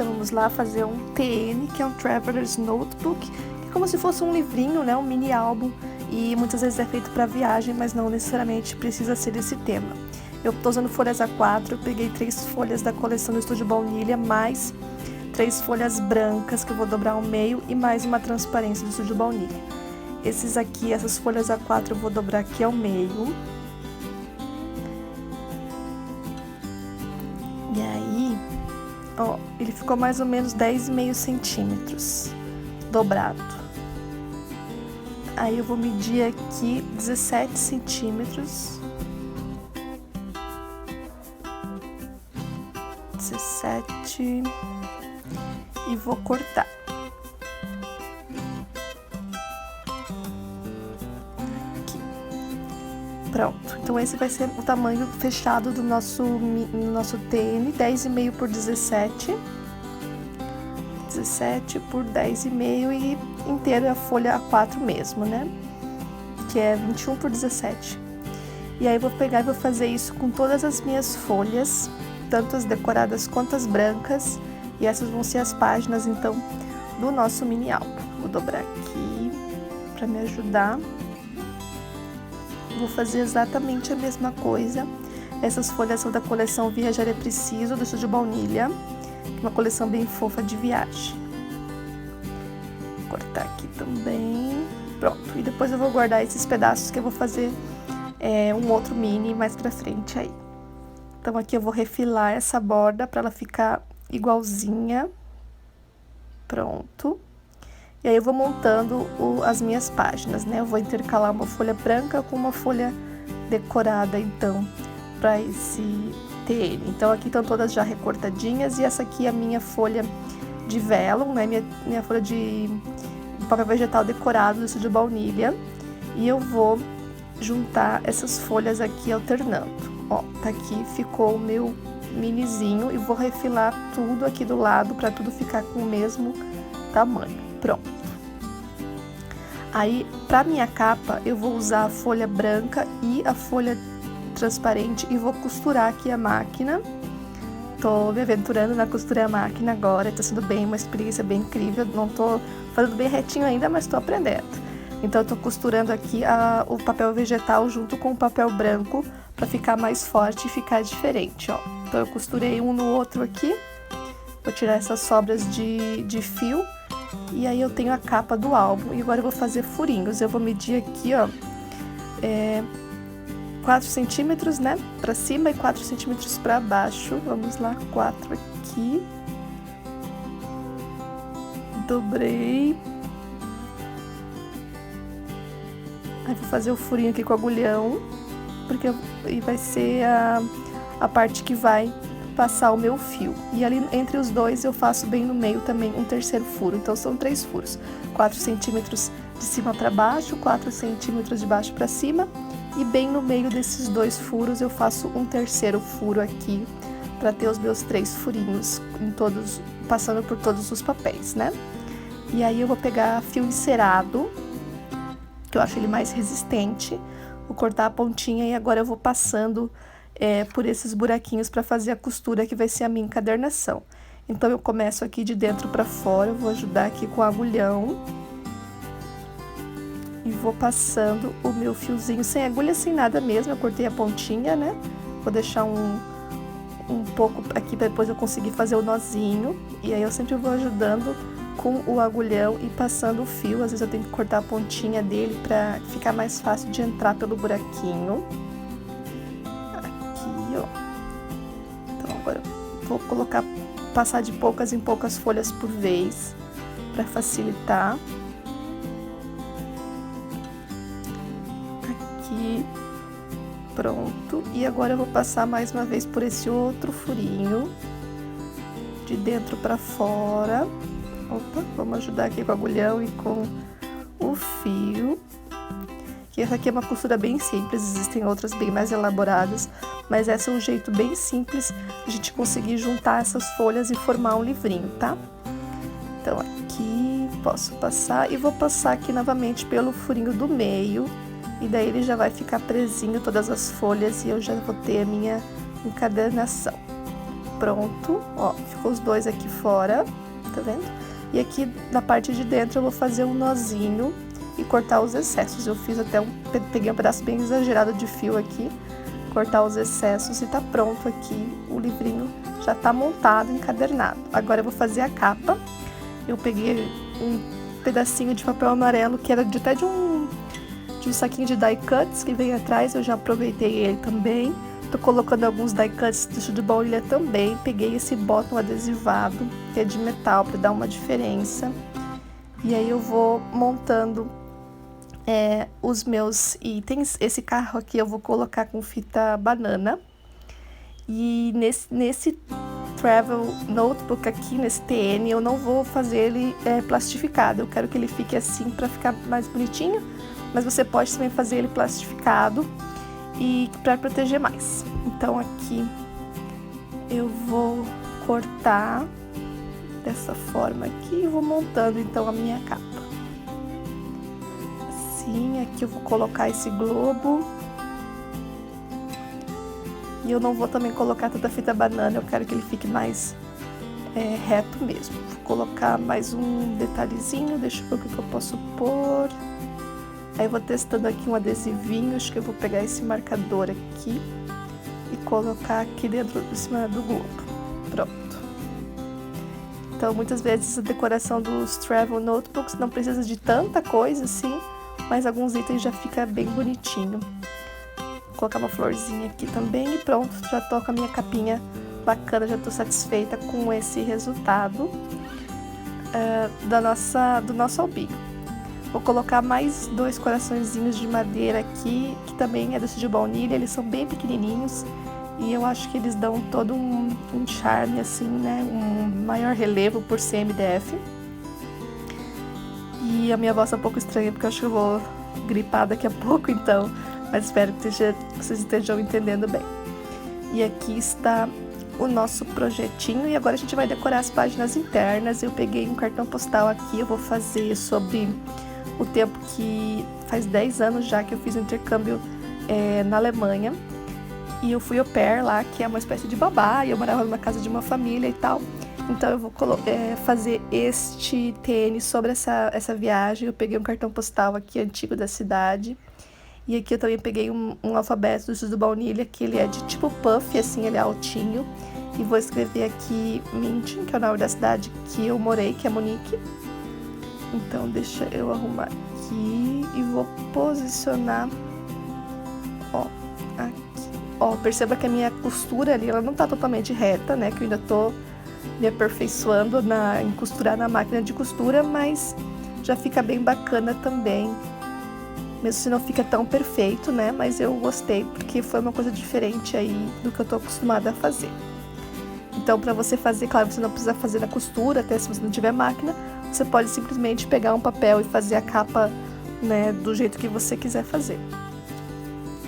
Então vamos lá fazer um TN, que é um Traveler's Notebook, que é como se fosse um livrinho, né, um mini álbum, e muitas vezes é feito para viagem, mas não necessariamente precisa ser desse tema. Eu tô usando folhas A4, eu peguei 3 folhas da coleção do Estúdio Baunilha, mais 3 folhas brancas que eu vou dobrar ao meio e mais uma transparência do Estúdio Baunilha. Essas folhas A4 eu vou dobrar aqui ao meio. E aí, ó, ele ficou mais ou menos 10,5 centímetros dobrado. Aí eu vou medir aqui 17 centímetros. 17. E vou cortar. Aqui. Pronto. Então esse vai ser o tamanho fechado do nosso TN, 10,5 por 17. 17 por 10,5 e inteiro é a folha A4 mesmo, né? Que é 21 por 17. E aí eu vou pegar e vou fazer isso com todas as minhas folhas, tanto as decoradas quanto as brancas. E essas vão ser as páginas, então, do nosso mini álbum. Vou dobrar aqui para me ajudar. Vou fazer exatamente a mesma coisa. Essas folhas são da coleção Viajar é Preciso, do Estúdio Baunilha. Uma coleção bem fofa de viagem. Vou cortar aqui também. Pronto. E depois eu vou guardar esses pedaços que eu vou fazer um outro mini mais pra frente aí. Então aqui eu vou refilar essa borda para ela ficar igualzinha. Pronto. E aí eu vou montando as minhas páginas, né? Eu vou intercalar uma folha branca com uma folha decorada, então, para esse TN. Então aqui estão todas já recortadinhas e essa aqui é a minha folha de vellum, né? Minha folha de papel vegetal decorado do Estúdio Baunilha. E eu vou juntar essas folhas aqui alternando. Ó, tá aqui, ficou o meu minizinho e vou refilar tudo aqui do lado para tudo ficar com o mesmo tamanho. Pronto. Aí, para minha capa, eu vou usar a folha branca e a folha transparente e vou costurar aqui a máquina. Tô me aventurando na costura à máquina agora, tá sendo uma experiência bem incrível. Não tô fazendo bem retinho ainda, mas tô aprendendo. Então, eu tô costurando aqui o papel vegetal junto com o papel branco para ficar mais forte e ficar diferente, ó. Então, eu costurei um no outro aqui. Vou tirar essas sobras de fio. E aí eu tenho a capa do álbum. E agora eu vou fazer furinhos. Eu vou medir aqui, ó, 4 centímetros, né, pra cima e 4 centímetros pra baixo. Vamos lá, 4 aqui. Dobrei. Aí vou fazer o furinho aqui com o agulhão, porque vai ser a parte que vai passar o meu fio. E ali entre os dois eu faço bem no meio também um terceiro furo. Então são 3 furos, 4 centímetros de cima para baixo, 4 centímetros de baixo para cima, e bem no meio desses 2 furos eu faço um terceiro furo aqui para ter os meus 3 furinhos passando por todos os papéis, né? E aí eu vou pegar fio encerado, que eu acho ele mais resistente, vou cortar a pontinha e agora eu vou passando por esses buraquinhos para fazer a costura que vai ser a minha encadernação. Então eu começo aqui de dentro para fora, eu vou ajudar aqui com o agulhão e vou passando o meu fiozinho sem agulha, sem nada mesmo. Eu cortei a pontinha, né? Vou deixar um pouco aqui para depois eu conseguir fazer o nozinho. E aí eu sempre vou ajudando com o agulhão e passando o fio. Às vezes eu tenho que cortar a pontinha dele para ficar mais fácil de entrar pelo buraquinho. Então agora eu vou passar de poucas em poucas folhas por vez, para facilitar. Aqui, pronto. E agora eu vou passar mais uma vez por esse outro furinho, de dentro para fora. Opa, vamos ajudar aqui com o agulhão e com o fio. Que essa aqui é uma costura bem simples, existem outras bem mais elaboradas, mas essa é um jeito bem simples de a gente conseguir juntar essas folhas e formar um livrinho, tá? Então aqui posso passar e vou passar aqui novamente pelo furinho do meio, e daí ele já vai ficar presinho todas as folhas e eu já vou ter a minha encadernação. pronto, ó, ficou os dois aqui fora, tá vendo? E aqui na parte de dentro eu vou fazer um nozinho e cortar os excessos. Eu fiz até peguei um pedaço bem exagerado de fio aqui, cortar os excessos e tá pronto aqui, o livrinho já tá montado, encadernado. Agora eu vou fazer a capa. Eu peguei um pedacinho de papel amarelo que era até de um saquinho de die cuts que veio atrás, eu já aproveitei ele também. Tô colocando alguns die cuts de baunilha também. Peguei esse bottom adesivado, que é de metal, para dar uma diferença. E aí eu vou montando os meus itens. Esse carro aqui eu vou colocar com fita banana. E nesse travel notebook aqui, nesse TN, eu não vou fazer ele plastificado. Eu quero que ele fique assim para ficar mais bonitinho. Mas você pode também fazer ele plastificado e para proteger mais. Então aqui eu vou cortar dessa forma aqui e vou montando então a minha capa. Assim, aqui eu vou colocar esse globo. E eu não vou também colocar tanta fita banana, eu quero que ele fique mais reto mesmo. Vou colocar mais um detalhezinho, deixa eu ver o que eu posso pôr. Aí eu vou testando aqui um adesivinho, acho que eu vou pegar esse marcador aqui e colocar aqui dentro, em cima do globo. Pronto. Então, muitas vezes a decoração dos travel notebooks não precisa de tanta coisa assim, mas alguns itens já fica bem bonitinho. Vou colocar uma florzinha aqui também e pronto, já tô com a minha capinha bacana, já tô satisfeita com esse resultado do nosso albinho. Vou colocar mais 2 coraçõezinhos de madeira aqui, que também é doce de baunilha, eles são bem pequenininhos e eu acho que eles dão todo um charme assim, né, um maior relevo por ser MDF. E a minha voz tá um pouco estranha porque eu acho que eu vou gripar daqui a pouco, então, mas espero que vocês estejam entendendo bem. E aqui está o nosso projetinho e agora a gente vai decorar as páginas internas. Eu peguei um cartão postal aqui, eu vou fazer sobre o tempo que faz 10 anos já que eu fiz um intercâmbio na Alemanha e eu fui au pair lá, que é uma espécie de babá, e eu morava numa casa de uma família e tal. Então eu vou fazer este TN sobre essa viagem. Eu peguei um cartão postal aqui antigo da cidade e aqui eu também peguei um alfabeto do baunilha, que ele é de tipo puff, assim, ele é altinho, e vou escrever aqui München, que é o nome da cidade que eu morei, que é Munique. Então deixa eu arrumar aqui e vou posicionar, ó, aqui. Ó, perceba que a minha costura ali, ela não tá totalmente reta, né, que eu ainda tô me aperfeiçoando em costurar na máquina de costura, mas já fica bem bacana também, mesmo se não fica tão perfeito, né, mas eu gostei, porque foi uma coisa diferente aí do que eu tô acostumada a fazer. Então, para você fazer, claro, você não precisa fazer na costura, até se você não tiver máquina, você pode simplesmente pegar um papel e fazer a capa, né, do jeito que você quiser fazer.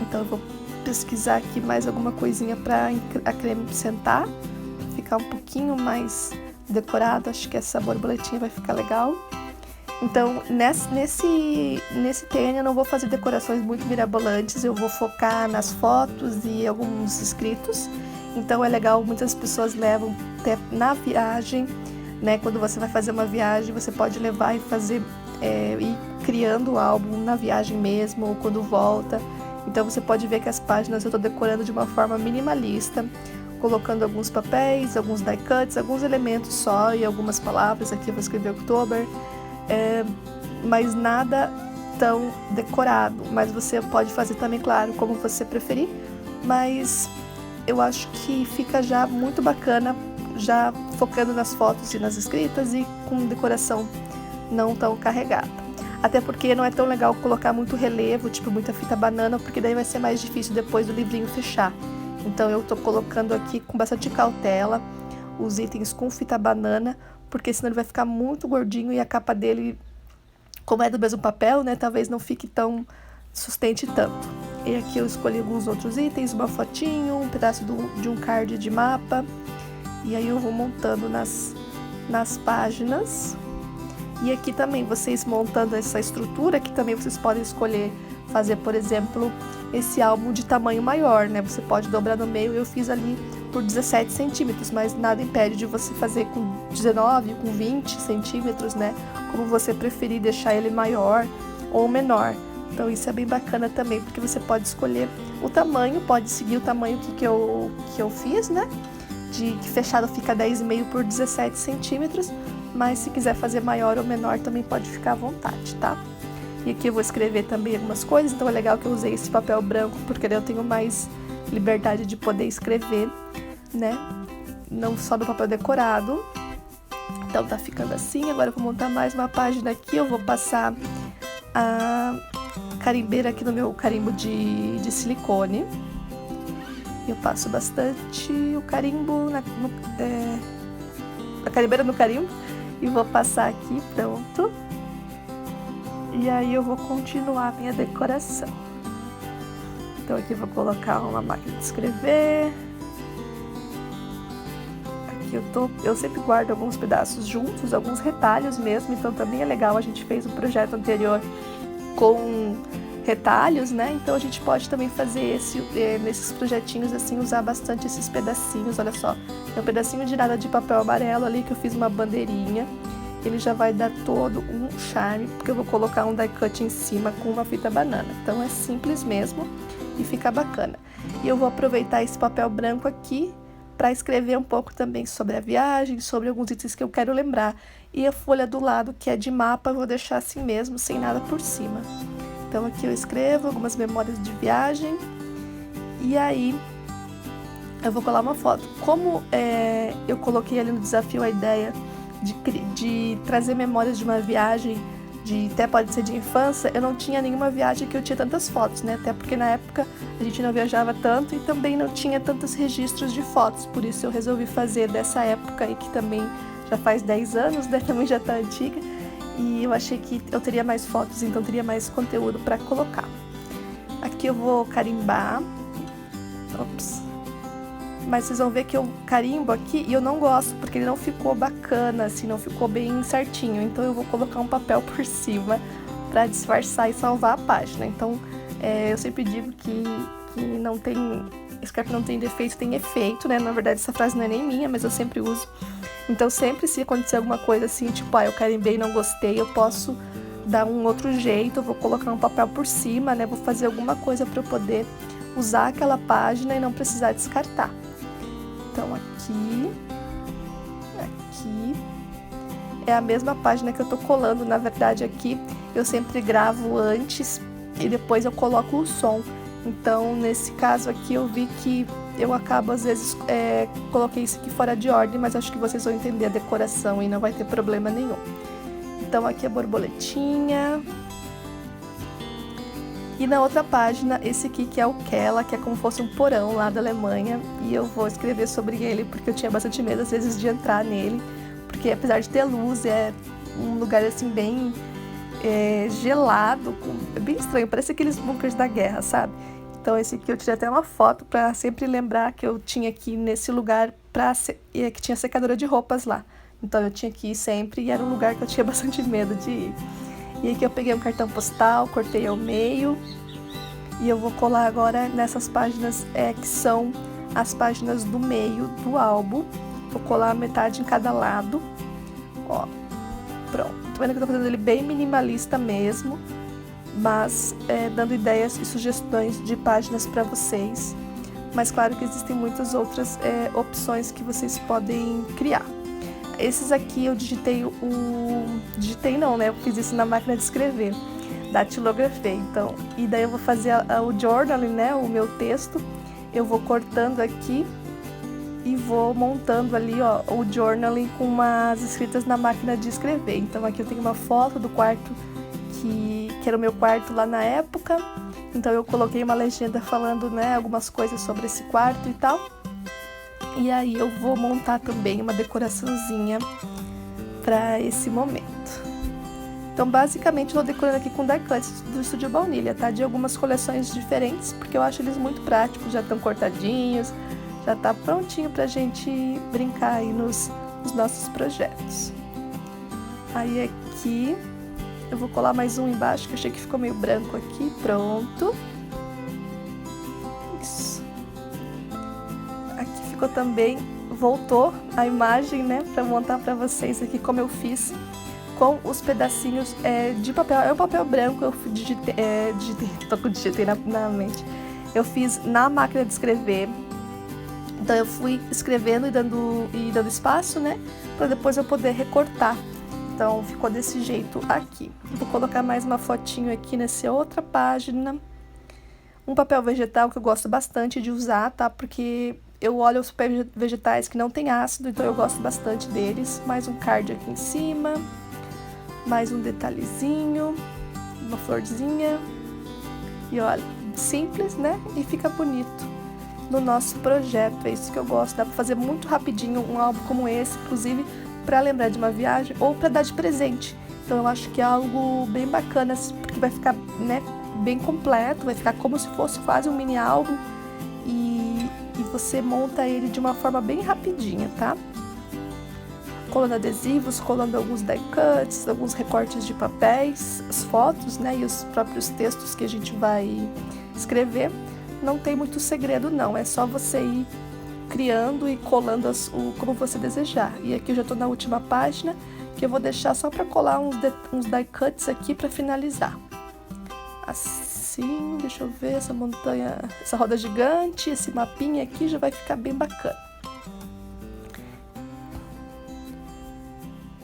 Então eu vou pesquisar aqui mais alguma coisinha para acrescentar, ficar um pouquinho mais decorado. Acho que essa borboletinha vai ficar legal. Então nesse TN eu não vou fazer decorações muito mirabolantes, eu vou focar nas fotos e alguns escritos. Então é legal, muitas pessoas levam até na viagem, né? Quando você vai fazer uma viagem, você pode levar e fazer, ir criando o álbum na viagem mesmo, ou quando volta. Então você pode ver que as páginas eu tô decorando de uma forma minimalista, colocando alguns papéis, alguns die cuts, alguns elementos só e algumas palavras. Aqui eu vou escrever Oktober, mas nada tão decorado. Mas você pode fazer também, claro, como você preferir, mas eu acho que fica já muito bacana, já focando nas fotos e nas escritas e com decoração não tão carregada. Até porque não é tão legal colocar muito relevo, tipo muita fita banana, porque daí vai ser mais difícil depois do livrinho fechar. Então eu tô colocando aqui com bastante cautela os itens com fita banana, porque senão ele vai ficar muito gordinho e a capa dele, como é do mesmo papel, né, talvez não fique tão sustente tanto. E aqui eu escolhi alguns outros itens, uma fotinho, um pedaço de um card de mapa. E aí eu vou montando nas páginas. E aqui também, vocês montando essa estrutura, aqui também vocês podem escolher fazer, por exemplo, esse álbum de tamanho maior, né? Você pode dobrar no meio, eu fiz ali por 17 centímetros, mas nada impede de você fazer com 19, com 20 centímetros, né? Como você preferir, deixar ele maior ou menor. Então isso é bem bacana também, porque você pode escolher o tamanho, pode seguir o tamanho que eu fiz, né? Que fechado fica 10,5 por 17 centímetros, mas se quiser fazer maior ou menor também pode ficar à vontade, tá? E aqui eu vou escrever também algumas coisas, então é legal que eu usei esse papel branco, porque daí eu tenho mais liberdade de poder escrever, né? Não só no papel decorado. Então tá ficando assim. Agora eu vou montar mais uma página aqui, eu vou passar a carimbeira aqui no meu carimbo de silicone. Eu passo bastante o carimbo a carimbeira no carimbo e vou passar aqui, pronto. E aí eu vou continuar a minha decoração. Então aqui eu vou colocar uma máquina de escrever. Aqui eu sempre guardo alguns pedaços juntos, alguns retalhos mesmo, então também é legal. A gente fez um projeto anterior com retalhos, né? Então a gente pode também fazer nesses projetinhos assim, usar bastante esses pedacinhos. Olha só, tem um pedacinho de nada de papel amarelo ali que eu fiz uma bandeirinha. Ele já vai dar todo um charme, porque eu vou colocar um die cut em cima com uma fita banana. Então é simples mesmo e fica bacana. E eu vou aproveitar esse papel branco aqui para escrever um pouco também sobre a viagem, sobre alguns itens que eu quero lembrar. E a folha do lado, que é de mapa, eu vou deixar assim mesmo, sem nada por cima. Então aqui eu escrevo algumas memórias de viagem e aí eu vou colar uma foto. Como eu coloquei ali no desafio a ideia de trazer memórias de uma viagem, até pode ser de infância, eu não tinha nenhuma viagem que eu tinha tantas fotos, né? Até porque na época a gente não viajava tanto e também não tinha tantos registros de fotos, por isso eu resolvi fazer dessa época aí, que também já faz 10 anos, né? Também já tá antiga, e eu achei que eu teria mais fotos, então teria mais conteúdo para colocar. Aqui eu vou carimbar. Ops. Mas vocês vão ver que eu carimbo aqui e eu não gosto, porque ele não ficou bacana, assim, não ficou bem certinho. Então eu vou colocar um papel por cima para disfarçar e salvar a página. Então eu sempre digo que não tem, Skype não tem defeito, tem efeito, né? Na verdade essa frase não é nem minha, mas eu sempre uso. Então sempre se acontecer alguma coisa assim, tipo, eu carimbei e não gostei, eu posso dar um outro jeito, eu vou colocar um papel por cima, né? Vou fazer alguma coisa para eu poder usar aquela página e não precisar descartar. Então aqui é a mesma página que eu tô colando. Na verdade aqui eu sempre gravo antes e depois eu coloco o som. Então nesse caso aqui eu vi que eu acabo às vezes coloquei isso aqui fora de ordem, mas acho que vocês vão entender a decoração e não vai ter problema nenhum. Então aqui a borboletinha. E na outra página, esse aqui que é o Kela, que é como se fosse um porão lá da Alemanha. E eu vou escrever sobre ele, porque eu tinha bastante medo às vezes de entrar nele. Porque apesar de ter luz, é um lugar assim bem gelado, é bem estranho, parece aqueles bunkers da guerra, sabe? Então esse aqui eu tirei até uma foto para sempre lembrar que eu tinha aqui nesse lugar, que tinha secadora de roupas lá. Então eu tinha que ir sempre e era um lugar que eu tinha bastante medo de ir. E aqui eu peguei um cartão postal, cortei ao meio e eu vou colar agora nessas páginas que são as páginas do meio do álbum. Vou colar metade em cada lado. Ó, pronto. Tô vendo que eu tô fazendo ele bem minimalista mesmo, mas dando ideias e sugestões de páginas para vocês. Mas claro que existem muitas outras opções que vocês podem criar. Esses aqui eu digitei não, né? Eu fiz isso na máquina de escrever, datilografei, então. E daí eu vou fazer o journaling, né? O meu texto. Eu vou cortando aqui e vou montando ali, ó, o journaling com umas escritas na máquina de escrever. Então aqui eu tenho uma foto do quarto que era o meu quarto lá na época. Então eu coloquei uma legenda falando, né, algumas coisas sobre esse quarto e tal. E aí eu vou montar também uma decoraçãozinha para esse momento. Então basicamente eu vou decorando aqui com die cut do Estúdio Baunilha, tá? De algumas coleções diferentes, porque eu acho eles muito práticos, já estão cortadinhos, já tá prontinho pra gente brincar aí nos nossos projetos. Aí aqui eu vou colar mais um embaixo, que eu achei que ficou meio branco aqui, pronto. Isso. Aqui branco também voltou a imagem, né, para montar para vocês aqui como eu fiz com os pedacinhos de papel. É um papel branco, eu digitei na mente. Eu fiz na máquina de escrever. Então eu fui escrevendo e dando espaço, né, para depois eu poder recortar. Então ficou desse jeito aqui. Vou colocar mais uma fotinho aqui nessa outra página. Um papel vegetal que eu gosto bastante de usar, tá? Porque eu olho os papéis vegetais que não tem ácido, então eu gosto bastante deles. Mais um card aqui em cima. Mais um detalhezinho. Uma florzinha. E olha, simples, né? E fica bonito no nosso projeto. É isso que eu gosto. Dá pra fazer muito rapidinho um álbum como esse, inclusive para lembrar de uma viagem ou para dar de presente. Então eu acho que é algo bem bacana, porque vai ficar, né, bem completo, vai ficar como se fosse quase um mini álbum e você monta ele de uma forma bem rapidinha, tá? Colando adesivos, colando alguns die cuts, alguns recortes de papéis, as fotos, né, e os próprios textos que a gente vai escrever. Não tem muito segredo não, é só você ir criando e colando como você desejar. E aqui eu já tô na última página, que eu vou deixar só para colar uns die cuts aqui para finalizar. Assim, deixa eu ver, essa montanha, essa roda gigante, esse mapinha aqui já vai ficar bem bacana.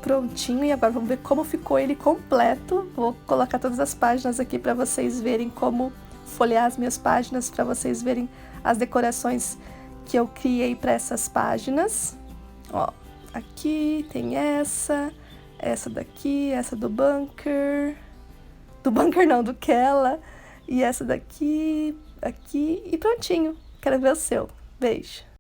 Prontinho, e agora vamos ver como ficou ele completo. Vou colocar todas as páginas aqui para vocês verem como folhear as minhas páginas, para vocês verem as decorações que eu criei para essas páginas. Ó, aqui tem essa daqui, essa do bunker não, do Kella, e essa daqui, aqui, e prontinho. Quero ver o seu. Beijo!